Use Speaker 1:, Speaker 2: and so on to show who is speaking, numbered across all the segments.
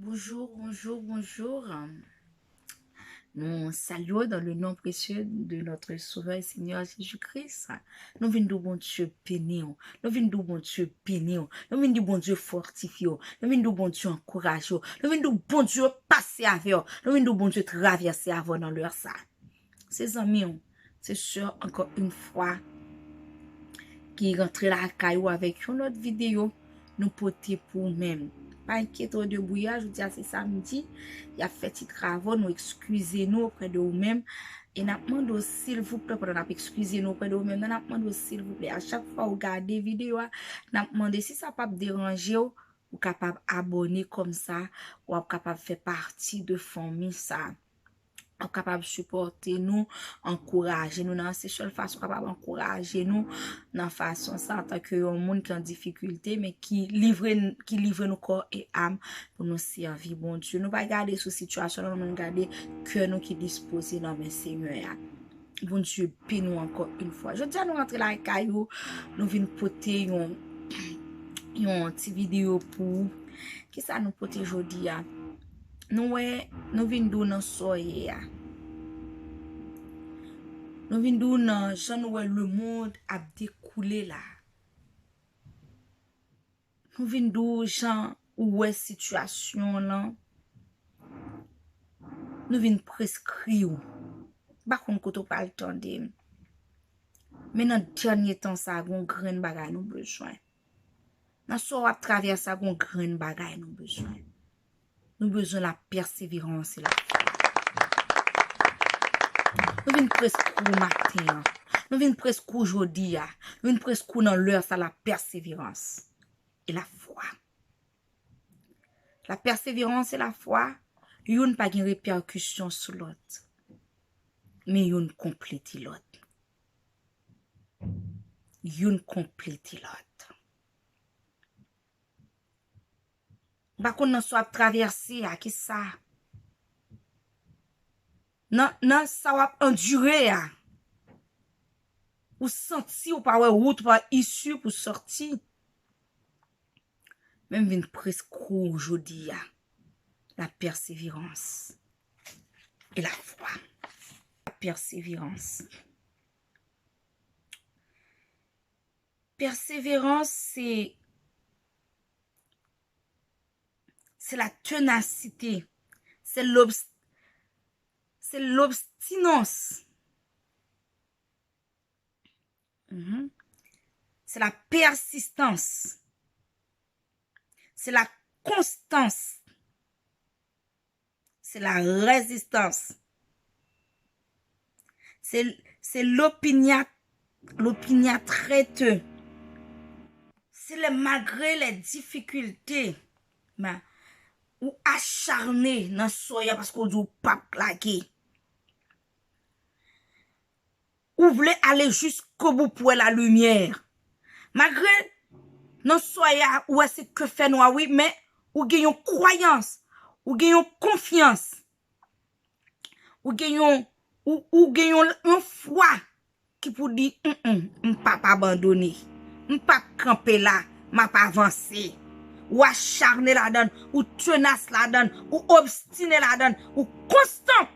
Speaker 1: Bonjour, bonjour, bonjour. Nous saluons dans le nom précieux de notre Sauveur et Seigneur Jésus-Christ. Nous venons de bon Dieu béni. Nous venons de bon Dieu béni. Nous venons de bon Dieu fortifié. Nous venons de bon Dieu encouragé. Nous venons de bon Dieu passer avec. Nous venons de bon Dieu traverser avant dans leur ça. Ses amis, c'est sûr, encore une fois, qui rentre la caillou avec une autre vidéo, nous porter pour nous-mêmes. Pas inquiétez de bouillage, je dis c'est samedi, il a fait des travaux, nous excusez-nous auprès de vous-même. Et nous demandons s'il vous plaît, pour nous excuser nous auprès de vous-même, nous demandons s'il vous plaît, à chaque fois que vous regardez la vidéo, nous demandons si ça ne peut pas déranger, vous êtes capable d'abonner comme ça, ou vous êtes capable de faire partie de famille ça. Capable de supporter nous, encourager nous dans cette seule façon capable d'encourager nous dans façon ça en tant que un monde qui en difficulté mais qui livre nos corps et âme pour nous servir bon Dieu. Nous pas garder sous situation, nous garder cœur nous qui disposé dans mes seigneurs. Bon Dieu, paie nous encore une fois. Je dis à nous rentrer là caillou, nous venons porter une petite vidéo pour qui ça nous porter aujourd'hui. Nous venons dans soyez. Nous venons dans le monde a découlé là. Nous venons dans où est situation là. Nous venons prescrire. Par contre, quand on pas le temps de. Mais dans le dernier temps, ça a un grand bagage nous besoin. Dans ce à travers ça, un grand bagage nous besoin. Nous besoin de la persévérance et la foi. Nous venons presque au matin. Nous venons presque aujourd'hui. Nous venons presque dans l'heure, ça la persévérance et la foi. La persévérance et la foi, yon pas une répercussion sur l'autre. Mais yon complète l'autre. Yon complète l'autre. Par contre, nous sommes traversés à qui ça? Non, ça va endurer. Ou sentir ou pas route pas issue pour sortir. Même vient presque aujourd'hui. La persévérance et la foi. La persévérance. Persévérance, c'est la ténacité. C'est l'obstinence. C'est la persistance. C'est la constance. C'est la résistance. C'est l'opiniâtreté. C'est malgré les difficultés, mais ou acharné dans soya parce qu'on dit pas claquer. Ou voulez aller jusqu'au bout pour la lumière. Malgré non soya ou est-ce que fait nous oui, mais ou gagnons croyance, ou gagnons confiance, ou gagnons une foi qui pour dire pas abandonner, pas camper là, m'a pas avancer. Ou acharné la donne, ou tenace la donne, ou obstiné la donne, ou constant.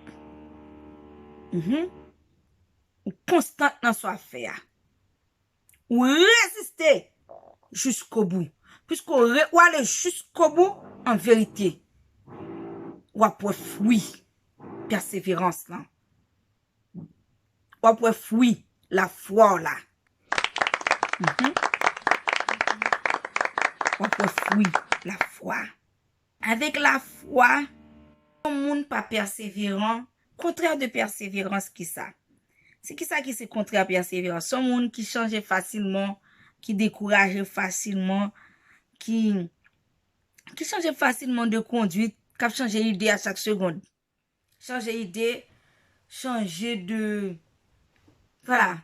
Speaker 1: Ou constant dans son affaire. Ou résister jusqu'au bout. Puisqu'on aller jusqu'au bout, en vérité, ou après fruit, persévérance là. Ou après fruit, la foi là. Ou après fruit, la foi. Avec la foi, le monde pas persévérant, contraire de persévérance qui ça? C'est qui ça qui c'est contraire à persévérance? Son monde qui change facilement, qui décourage facilement, qui change facilement de conduite, qui change d'idée à chaque seconde. Changer d'idée, changer de... Voilà.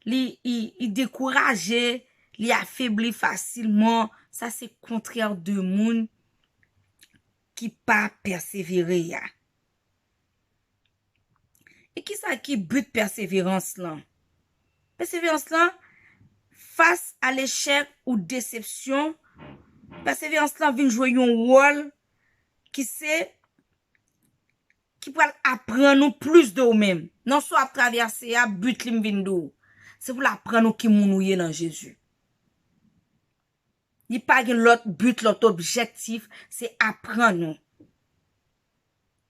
Speaker 1: Il décourage, il affaiblit facilement. Ça, c'est contraire de monde qui pas persévérer. Et qui ça qui but persévérance là? Persévérance là, face à l'échec ou déception, persévérance là vient jouer un rôle qui peut apprendre nous plus de nous-mêmes. Non soit à traverser à but lim vindo. C'est pour apprendre nous qui mounouye dans Jésus. Il n'y a pas l'autre but, l'autre objectif, c'est apprendre nous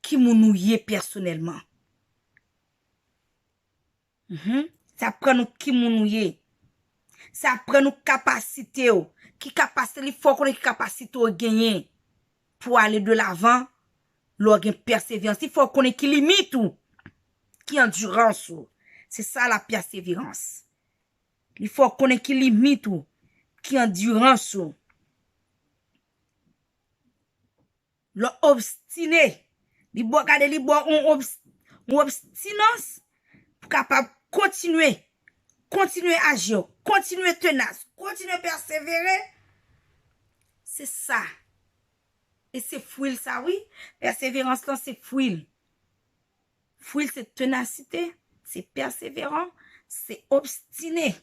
Speaker 1: qui mounouye personnellement. Ça apprend nous qui mounouye. Ça apprend nous capacité. Qui capacité, il faut qu'on ait capacité au gagner pour aller de l'avant. L'organe persévérance, il faut qu'on ait qui limite ou qui endurance. C'est ça la persévérance. Il faut qu'on ait qui limite ou qui endurance. L'obstiné, il faut garder li bo on obstinance pour capable continuer à agir, continuer tenace, continuer persévérer. C'est ça. Et c'est fouille ça, oui. Persévérance, là, c'est fouille. Fouille, c'est ténacité, c'est persévérant, c'est obstiné.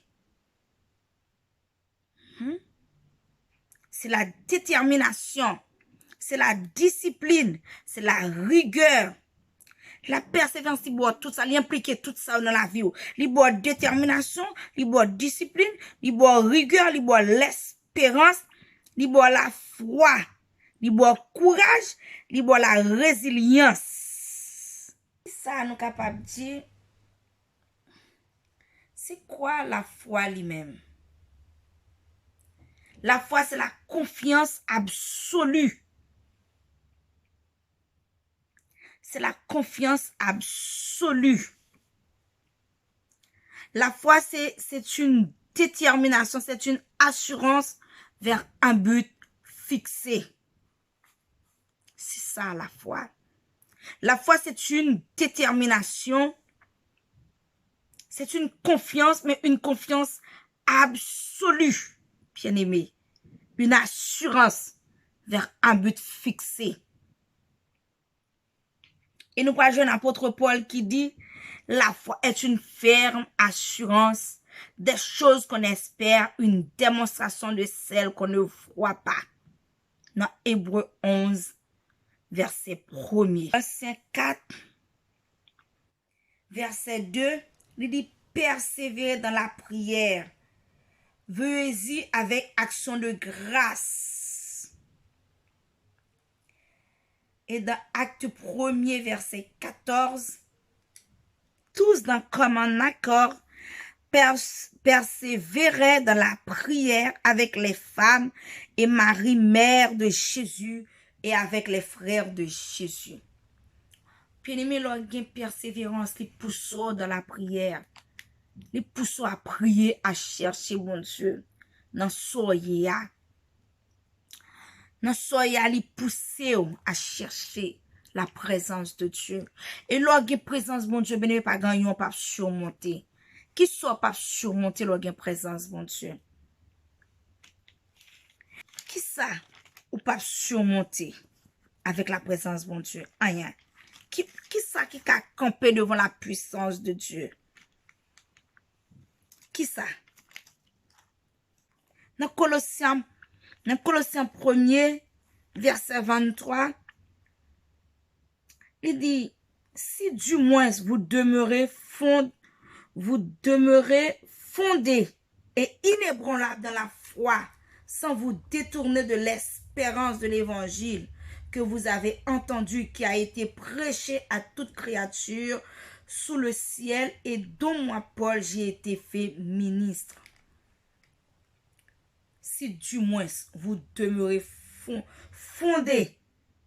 Speaker 1: C'est la détermination, c'est la discipline, c'est la rigueur. La persévérance, il doit tout ça, l'impliquer tout ça dans la vie. Il doit détermination, il doit discipline, il doit rigueur, il doit l'espérance, il doit la foi. Il boit courage, il boit la résilience. Ça nous capable de dire, c'est quoi la foi lui-même? La foi, c'est la confiance absolue. C'est la confiance absolue. La foi, c'est une détermination, c'est une assurance vers un but fixé. C'est ça la foi. La foi, c'est une détermination. C'est une confiance, mais une confiance absolue, bien aimé. Une assurance vers un but fixé. Et nous parlons d'un apôtre Paul qui dit, la foi est une ferme assurance des choses qu'on espère, une démonstration de celles qu'on ne voit pas. Dans Hébreux 11, verset 1er. Verset 4, verset 2, il dit persévérer dans la prière. Veuillez-y avec action de grâce. Et dans Acte 1er, verset 14, tous d'un commun accord persévéraient dans la prière avec les femmes et Marie, mère de Jésus, et avec les frères de Jésus. Puis, il y a une persévérance, les pousse dans la prière. Les pousse à prier, à chercher mon Dieu. Dans soyez les pousser à chercher la présence de Dieu. Et lorsque présence, mon Dieu, ben pas gagner, pas surmonter. Qui soit pas surmonter lorsque présence, mon Dieu. Qui ça? Ou pas surmonter avec la présence de mon Dieu. Rien. Qui ça qui a campé devant la puissance de Dieu? Qui ça? Dans Colossiens 1er, verset 23, il dit, si du moins vous demeurez fondés et inébranlables dans la foi, sans vous détourner de l'espérance de l'évangile que vous avez entendu, qui a été prêché à toute créature sous le ciel et dont moi, Paul, j'ai été fait ministre. Si du moins vous demeurez fondés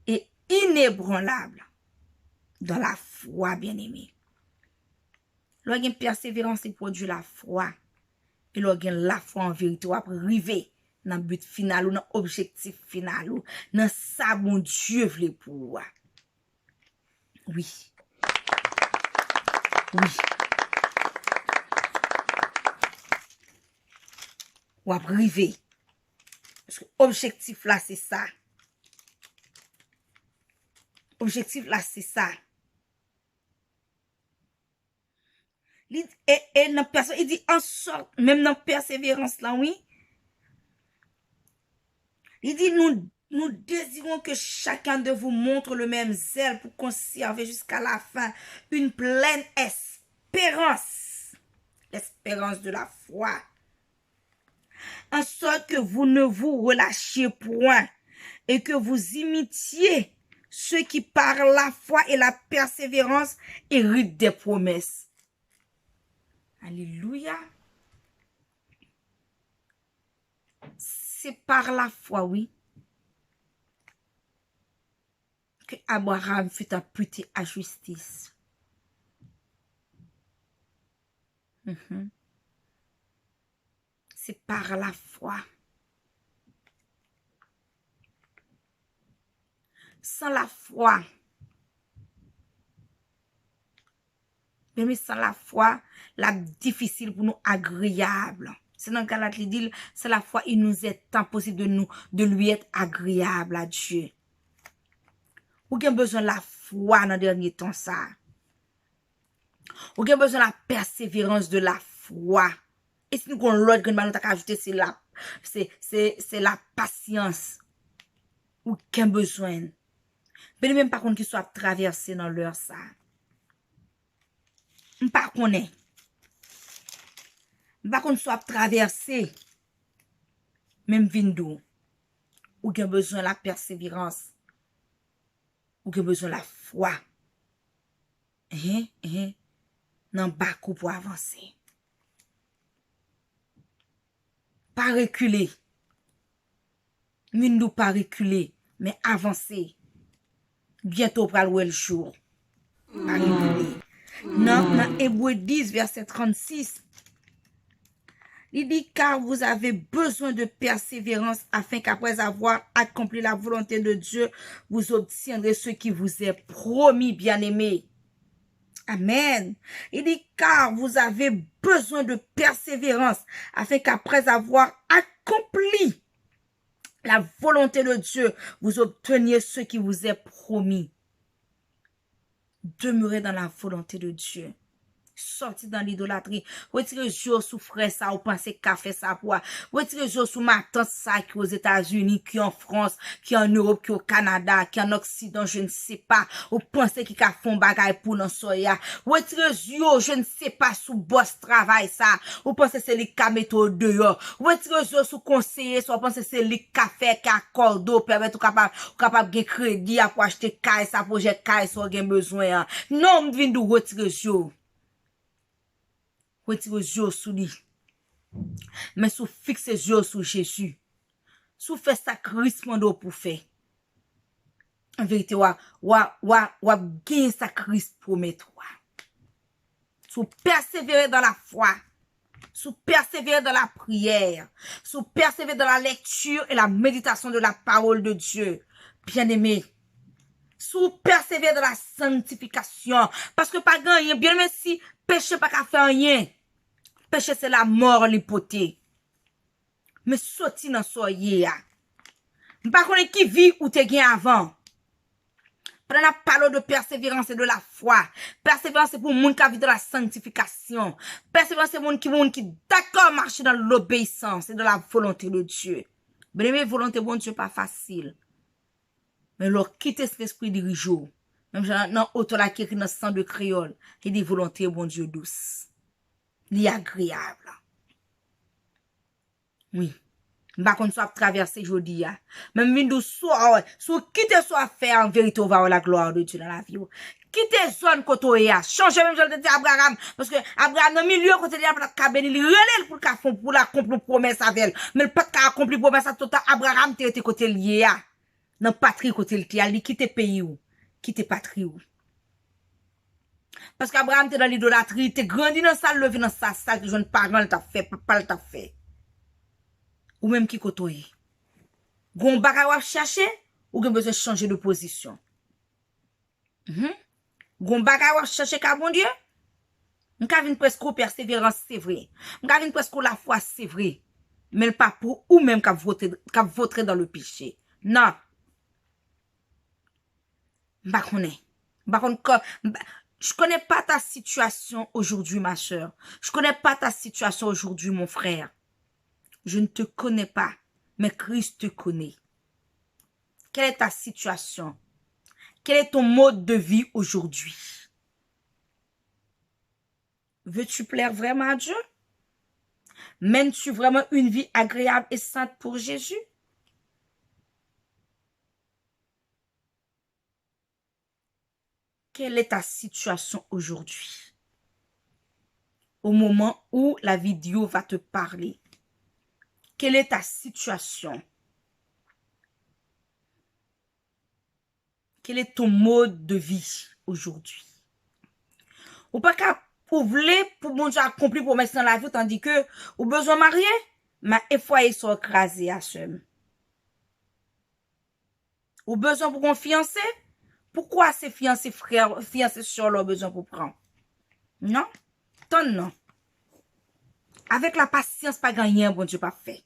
Speaker 1: et inébranlables dans la foi, bien-aimé. Lorsqu'il y a une persévérance, il produit la foi. Et lorsqu'il y a la foi en vérité, on va arriver dans le but final ou dans l'objectif final ou dans ça, mon Dieu, veut pour. Oui. Oui. On va arriver. Parce que l'objectif là, c'est ça. Objectif là, c'est ça. Et dans personne, il dit en sorte, même dans persévérance là, oui. Il dit nous Nous désirons que chacun de vous montre le même zèle pour conserver jusqu'à la fin une pleine espérance, l'espérance de la foi, en sorte que vous ne vous relâchiez point et que vous imitiez ceux qui par la foi et la persévérance héritent des promesses. Alléluia. C'est par la foi, oui, que Abraham fut imputé à justice. C'est par la foi. Sans la foi, mais sans la foi, la difficile pour nous agréable. C'est dans Galate, il dit, c'est la foi, il nous est impossible de lui être agréable à Dieu. Ou avez besoin de la foi dans le dernier temps, ça. Ou avez besoin de la persévérance de la foi. Et si nous avons l'autre que nous avons ajouté, c'est la patience. Ou avez besoin. Mais même par contre, qu'il soit traversé dans l'heure, ça. Par contre, soit traversé, même vindo. Ou avez besoin de la persévérance. Ou avez besoin de la foi. Nan bakou pour avancer. Pas reculer. Nous pas reculer, mais avancer. Bientôt pral le jour. Pas reculer. Dans Hébreux 10, verset 36, il dit, car vous avez besoin de persévérance afin qu'après avoir accompli la volonté de Dieu, vous obtiendrez ce qui vous est promis, bien-aimés. Amen. Il dit, car vous avez besoin de persévérance afin qu'après avoir accompli la volonté de Dieu, vous obteniez ce qui vous est promis. Demeurez dans la volonté de Dieu. Sorti dans l'idolâtrie. Retirez jour sous frère ça ou pensez qu'a fait ça pour. Retirez jour sous ma tante ça qui aux États-Unis, qui en France, qui en Europe, qui au Canada, qui en Occident, je ne sais pas. Ou pensez qui a font bagay pour non soya. Retirez jour, je ne sais pas sous boss travail ça. Ou pensez c'est les caméto dehors. Retirez jour sous conseiller, soit pensez c'est les café qui accorde permettre ou capable de crédit pour acheter caille ça projet caille so gen besoin. Non, m'vin de retirer jour. Retirez jour sous lui. Mais sous fixez jour sous Jésus. Sous fait sacrifice d'eau pour faire. En vérité, gain sacrifice pour mettre. Sous persévérer dans la foi. Sous persévérer dans la prière. Sous persévérer dans la lecture et la méditation de la parole de Dieu. Bien-aimé. Sous persévérer dans la sanctification. Parce que pas gagner, bien aimé, si péché pas qu'à faire rien. Péché c'est la mort l'hypothèse. Mais sorti dans soyez. M'pa connait qui vit ou te gen avant. Pendant la parole de persévérance et de la foi. Persévérance c'est pour moun qui vit dans la sanctification. Persévérance c'est moun qui d'accord marcher dans l'obéissance et dans la volonté de Dieu. Bien aimé, volonté bon Dieu pas facile. Mais leur quitter cet esprit dirigeant. Même dans auto la qui écrit dans sang de créole, il dit volonté bon Dieu douce. Li agréable. Oui. M'pa kon soit traverser jodi ya. Même vindou soit quitter soit faire en vérité on va avoir la gloire de Dieu dans la vie. Quitter zone koto ya. Changer même je te Abraham parce que Abraham dans milieu côté là pour ka béni li relève pour ka fond pour la accomplir promesse avec mais pas ka accomplir promesse total Abraham te été côté lié ya. Dans patrie côté li a li quitter pays ou quitter patrie ou. Parce qu'Abraham t'es dans l'idolâtrie, t'es grandi dans ça, levé dans ça, que jeune parent t'a fait, papa t'a fait. Ou même qui kotoye. Gon bagay wap chercher, ou gen besoin changer de position. Gon bagay wap chercher ka bon Dieu. M'ka vin presque persévérance, c'est vrai. M'ka vin presque la foi, c'est vrai. Mais pas pour ou même qu'a voter dans le péché. Non. M'pa connaît. Je connais pas ta situation aujourd'hui, ma soeur. Je connais pas ta situation aujourd'hui, mon frère. Je ne te connais pas, mais Christ te connaît. Quelle est ta situation? Quel est ton mode de vie aujourd'hui? Veux-tu plaire vraiment à Dieu? Mènes-tu vraiment une vie agréable et sainte pour Jésus? Quelle est ta situation aujourd'hui? Au moment où la vidéo va te parler. Quelle est ta situation? Quel est ton mode de vie aujourd'hui? Ou pas qu'à ouvrir pour bon Dieu accomplir pour mettre dans la vie, tandis que ou besoin marier, mais il faut y sont écrasés à ce. Ou besoin pour qu'on fiancé? Pourquoi ces fiancés frères, fiancés sur leur besoin pour prendre? Non? Tant non. Avec la patience, pas gagner, bon Dieu pas fait.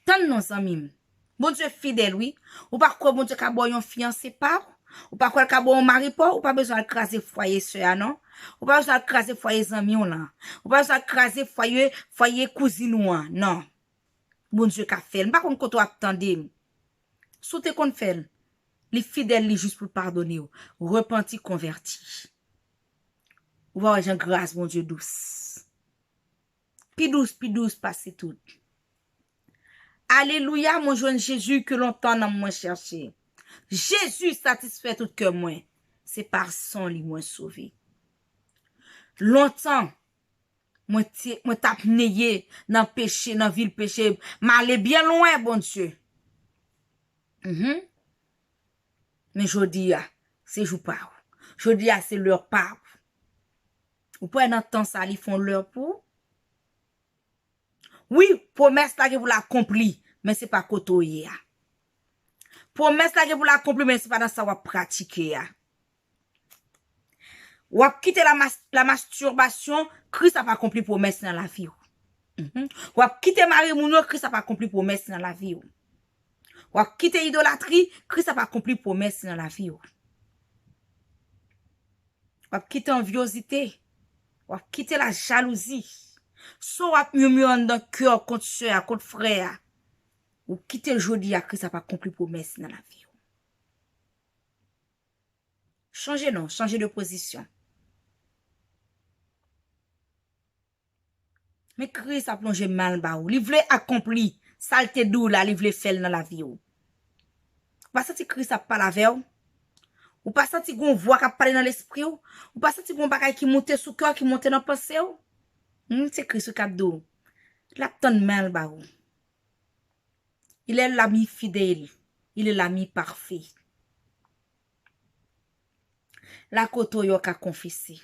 Speaker 1: Tant non, amis. Bon Dieu fidèle, oui. Ou pas quoi, bon Dieu, qu'a bon yon fiancé pas? Ou pas quoi, qu'a bon mari pas? Ou pas besoin d'écraser foyer, soeur, non? Ou pas besoin d'écraser foyer amis, là? Ou pas besoin d'écraser foyer cousine, non? Bon Dieu qu'a fait. Pas qu'on koto attendez. Soute qu'on fait. Les fidèles, les juste pour pardonner. Repenti, converti. Ou va avoir grâce, bon Dieu, douce. Pi douce, passe tout. Alléluia, mon jeune Jésus, que longtemps n'a moins cherché. Jésus satisfait tout que moi. C'est par son lit moins sauvé. Longtemps, moi tap neye dans péché, dans ville péché. M'aller bien loin, bon Dieu. Mais je dis, c'est jour pas. Je dis, c'est leur pas. Ou pas dans temps ça, ils font leur pour. Oui, promesse là que vous l'accompli, mais c'est pas kotoye. Promesse là que vous l'accompli, mais c'est pas dans ça vous pratiquer. Ou quitter la masturbation, Christ a pas accompli promesse dans la vie. Ou quitter Marie Mouno, Christ a pas accompli promesse dans la vie. Ou quitter idolâtrie, Christ a pas accompli promesse dans la vie. Ou quitter enviosité, ou quitter la jalousie. Soit murmure dans le cœur contre soeur, contre frère. Ou quitter le jeudi à Christ a pas accompli promesse dans la vie. Changez non, changez de position. Mais Christ a plongé mal ba ou. Il voulait accomplir saleté dou là, il voulait faire dans la vie ou. Pas senti Christ a parlé avec ou pas senti gon voix qui parler dans l'esprit ou pas senti gon bagay qui monte sous cœur qui monte dans pensée ou. C'est Christ qui a dou. La ton mal ba ou. Il est l'ami fidèle, il est l'ami parfait. La koto yo ka confessé.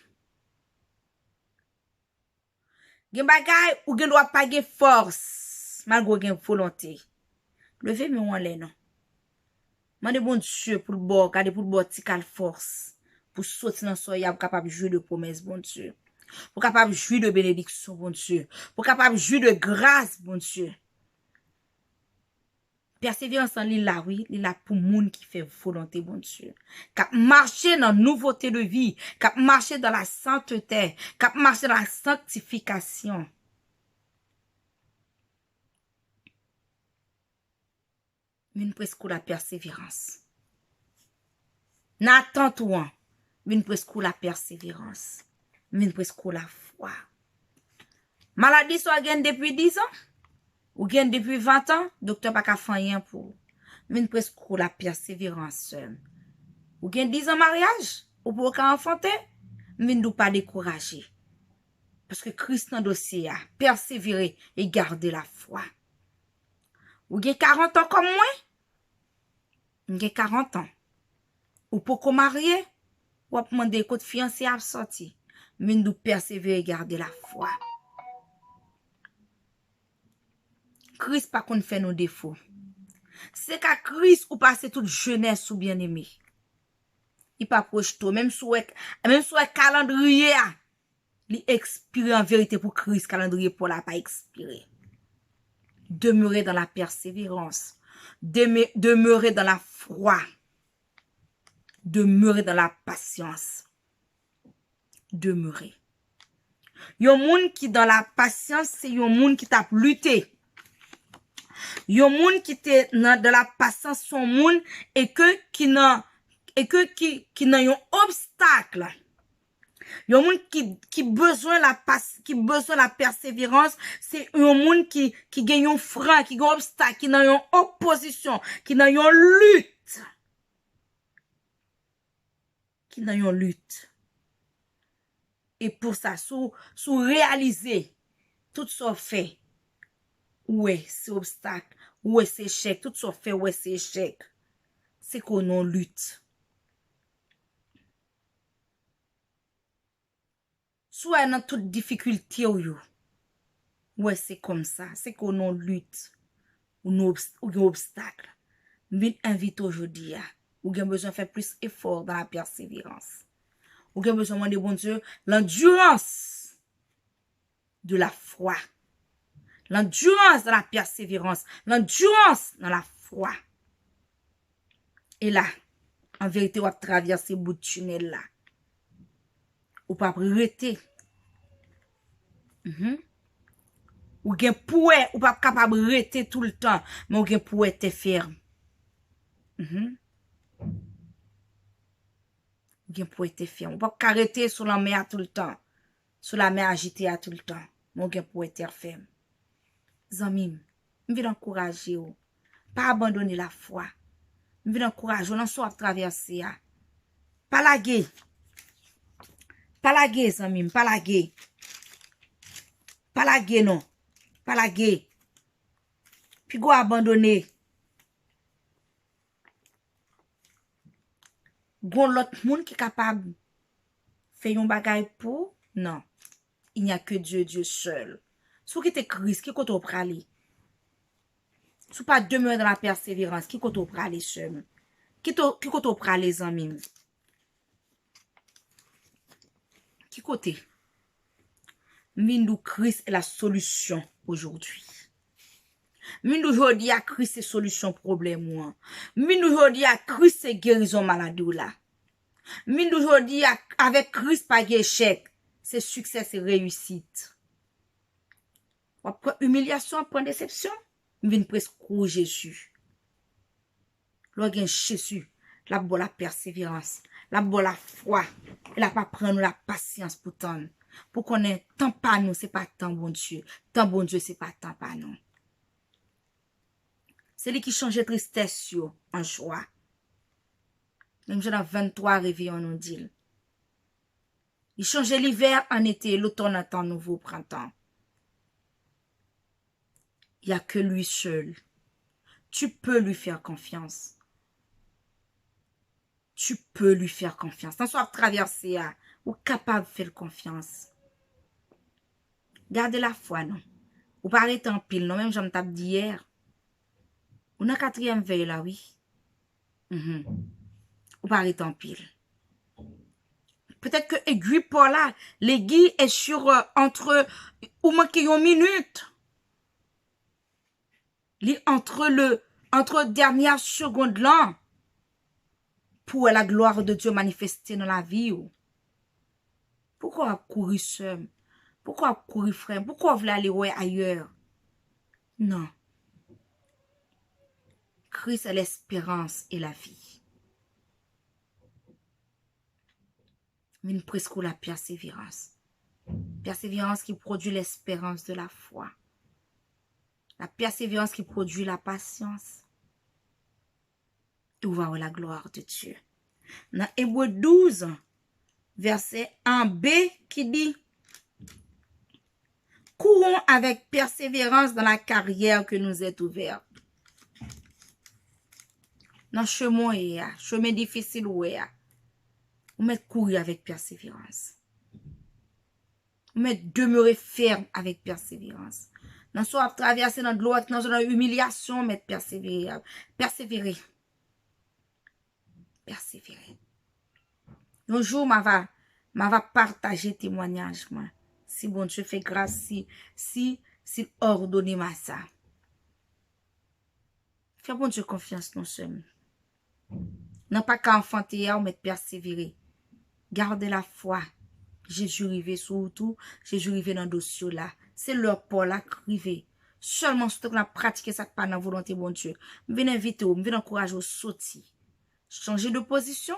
Speaker 1: Gen bagay ou gen doit pas gen force, malgré gen volonté. Levez moi en l'air non. Mande bon Dieu pour le bord, garder pour le bord tikal force pour sortir dans soya pour capable jouer de promesse bon Dieu. Pour capable jouer de bénédiction bon Dieu. Pour capable jouer de grâce bon Dieu. Persévérance en l'île là, oui, l'île là pour moun qui fait volonté, bon Dieu. Cap marcher dans nouveauté de vie, cap marcher dans la sainteté, cap marcher dans la sanctification. Vin presque la persévérance. N'attends toi, vin presque la persévérance. Vin presque la foi. Maladie soit gagne depuis 10 ans. Ou gen depuis 20 ans, docteur pas ka fait rien pour. Vin presque la persévérance. Ou gen 10 ans mariage, ou pour ka enfanter, vin dou pas décourager. Parce que Christ dans dossier a persévérer et garder la foi. Ou gen 40 ans comme moi? Gen 40 ans. Ou pour qu'on marier, ou ap demander côté fiancé a sorti. Vin dou persévérer et garder la foi. Christ pas qu'on fait nos défauts. C'est qu'à Christ ou passer toute jeunesse ou bien aimé. Il pas proche toi même sous calendrier il expire en vérité pour Christ calendrier pour la pas expirer. Demeurer dans la persévérance, demeurer dans la foi, demeurer dans la patience. Demeurer. Yon moun qui dans la patience, c'est yon moun qui t'a lutté. Yon moun qui te dans de la patience son moun et que qui nan yon obstacle. Yon moun qui besoin la persévérance, c'est yon moun qui gen yon frein, qui gen obstacle, qui nan yon opposition, qui nan yon lutte. Qui nan yon lutte. Et pour ça, sous réaliser tout ça fait. Ouais, c'est obstacle, ouais, c'est échec, tout ça fait, ouais, c'est échec. C'est qu'on en lutte. Soit dans toute difficulté ou yo. Ouais, c'est comme ça. C'est qu'on en lutte. Ou un obstacle. Je invite aujourd'hui. Ou avez besoin de faire plus effort dans la persévérance. Ou avez besoin de demander bon Dieu l'endurance de la foi. L'endurance dans la persévérance. L'endurance dans la foi. Et là, en vérité, on va traverser bout de tunnel là. Ou pas arrêter. Ou gen pouet, ou pas capable de rester tout le temps, mais ou gen pouet te ferme. Ou gen pouet te ferme. Ou pas arrêter sur la mer tout le temps. Sur la mer agitée à tout le temps. Mais ou gen pouet te ferme. Zanmim, je veux encourager ou. Pas abandonner la foi. Je veux encourager ou dans soit traverser. Pas laguer. Pas laguer, zanmim, pas laguer. Pas laguer, non. Pas laguer. Puis go abandonner. Gon l'autre monde qui est capable de faire un bagay pour? Non. Il n'y a que Dieu, Dieu seul. Si vous êtes Christ, qui côté praler? Si vous pas demeurer dans la persévérance, qui côté praler seul? Qui côté praler zanmim? Qui côté? Mindou Christ est la solution aujourd'hui. Mindou aujourd'hui à Christ c'est solution problème. Mindou aujourd'hui à Christ c'est guérison maladie là. Mindou aujourd'hui avec Christ pas d'échec, c'est succès, c'est réussite. Après humiliation, après déception, vinn presque Jésus. Lorsqu'un Jésus, la bonne la persévérance, la bonne la foi, la pas prendre la patience pour tant. Pour qu'on ait tant pas nous, c'est pas tant bon Dieu. Tant bon Dieu, c'est pas tant pas nous. C'est lui qui change tristesse en joie. Même j'ai dans 23 réveillons nous dit. Il change l'hiver en été, l'automne en temps nouveau printemps. Il n'y a que lui seul. Tu peux lui faire confiance. Tu peux lui faire confiance. Sans soit traverser, ou capable de faire confiance. Gardez la foi, non. Ou pas arrêter en pile, non. Même j'en tape d'hier. Ou dans 4e veille, là, oui. Ou pas arrêter en pile. Peut-être que aiguille pour là, l'aiguille est sur entre, ou manquer une minute. Entre dernière seconde là, pour la gloire de Dieu manifester dans la vie. Pourquoi courir seul? Pourquoi courir frère? Pourquoi vous voulez aller ailleurs? Non. Christ est l'espérance et la vie. Mais presque la persévérance. Persévérance qui produit l'espérance de la foi. La persévérance qui produit la patience. Et on va voir la gloire de Dieu. Dans Hébreux 12, verset 1b qui dit: courons avec persévérance dans la carrière que nous est ouverte. Dans le chemin difficile où est, on met courir avec persévérance. On met demeurer ferme avec persévérance. Dans soit traverser dans de l'eau, dans une humiliation, on met persévérer. Persévérer. Persévérer. Un jour, je vais partager témoignage. Si bon Dieu fait grâce, si ordonne moi ça. Fais bon Dieu confiance non seulement. Non pas qu'à enfanter, mais persévérer. Gardez la foi. Jésus rivé surtout, Jésus rivé dans le dossier là. C'est leur pour la criver. Seulement si on a pratiqué ça pas dans la volonté bon Dieu. Je viens inviter vous, je viens encourager vous sortir. Changer de position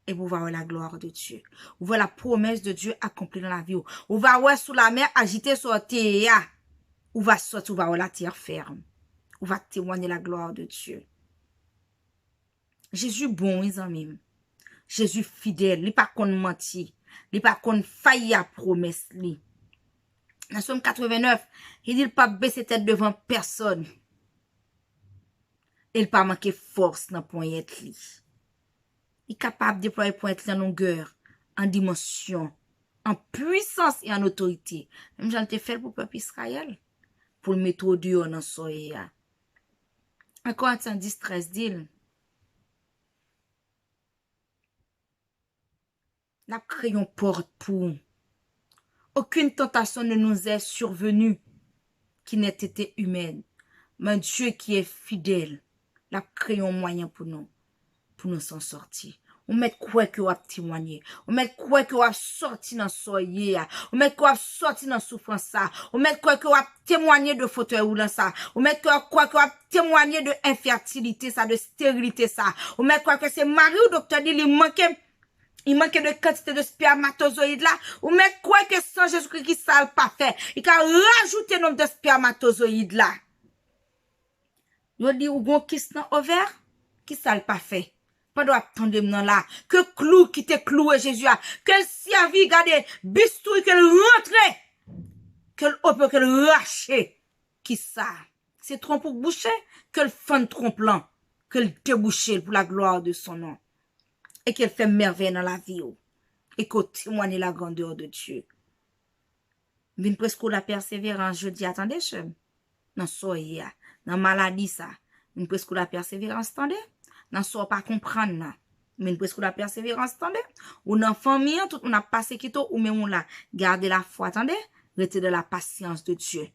Speaker 1: et vous voir la gloire de Dieu. Vous voir la promesse de Dieu accomplie dans la vie. Vous va voir sous la mer agiter sur la terre. Vous va sortir, vous va voir la terre ferme. Vous va témoigner la gloire de Dieu. Jésus bon, mes amis. Jésus fidèle, il pas qu'on menti, il pas qu'on failli à promesse li. Dans Somme 89, il dit il pas baisser tête devant personne. Il pas manquer force dans poignette li. Il est capable de déployer poignette en longueur, en dimension, en puissance et en autorité. Même j'en ai fait pour le peuple Israël, pour le mettre au dehors dans soye. En Corinthiens 10, 13 dit, la crayon porte pour. Aucune tentation ne nous est survenue qui n'ait été humaine. Mais Dieu qui est fidèle, la crayon moyen pour nous s'en sortir. On met quoi que vous avez témoigné. On met quoi que vous avez sorti dans soye. On met quoi que vous avez sorti dans souffrance ça. On met quoi que vous avez témoigné de fauteuil roulant ça. On met quoi que vous avez témoigné de infertilité ça, de stérilité ça. On met quoi que c'est mari ou docteur dit il manque de quantité de spermatozoïdes là. Ou mettre quoi que sans Jésus-Christ qui ça pas fait. Il a rajouté nombre de spermatozoïdes là. Yo dit ou gon kiss dans ovaire qui ça pas fait. Pas doit attendre maintenant là que clou qui te cloué Jésus a que servi garder bistouille que rentre que peut que racher qui ça. C'est trompe pour boucher que le fan trompe là que le déboucher pour la gloire de son nom. Et qu'elle fait merveille dans la vie. Et qu'on témoigne la grandeur de Dieu. Vin presque la persévérance, je dis, attendez, je. Dans soya, dans maladie, ça. Vin presque la persévérance, attendez. Dans soya pas comprendre, là. Vin presque la persévérance, attendez. Ou dans famille, tout on a passé qui ou même on l'a gardé la foi, attendez. Restez de la patience de Dieu.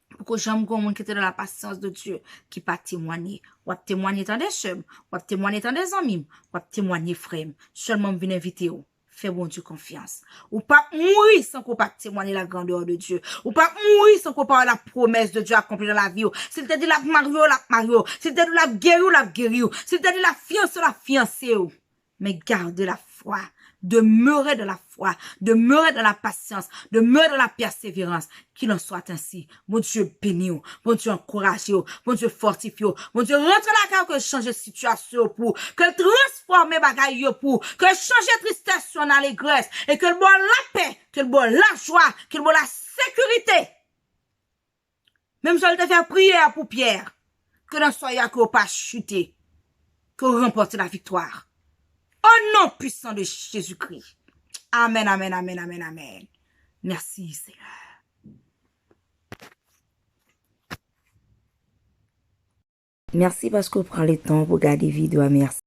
Speaker 1: Pourquoi j'aime qu'on monde qui était dans la patience de Dieu, qui pas témoigner. Ou témoigner dans des chèvres, ou témoigner dans des amis, ou témoigner frère. Seulement venir inviter ou. Fais bon Dieu confiance. Ou pas mourir sans qu'on pas témoigner la grandeur de Dieu. Ou pas mourir sans qu'on pas la promesse de Dieu accomplie dans la vie. S'il te dit la Mario. S'il te dit la guéri. S'il te dit la fiancée. Mais garde la foi. Demeurer dans la foi, demeurer dans la patience, demeurer dans la persévérance. Qu'il en soit ainsi. Mon Dieu béni, mon Dieu encourage, mon Dieu fortifie, mon Dieu rentre la carte que change de situation pour, que transforme bagaille pour, que change tristesse en allégresse, et que le bon la paix, que le bon la joie, que le bon la sécurité. Même si elle te fait prier pour Pierre, que dans soya que pas chuter, que remporte la victoire. Au nom puissant de Jésus-Christ. Amen, amen, amen, amen, amen. Merci, Seigneur. Merci parce que vous prenez le temps pour regarder la vidéo. Merci.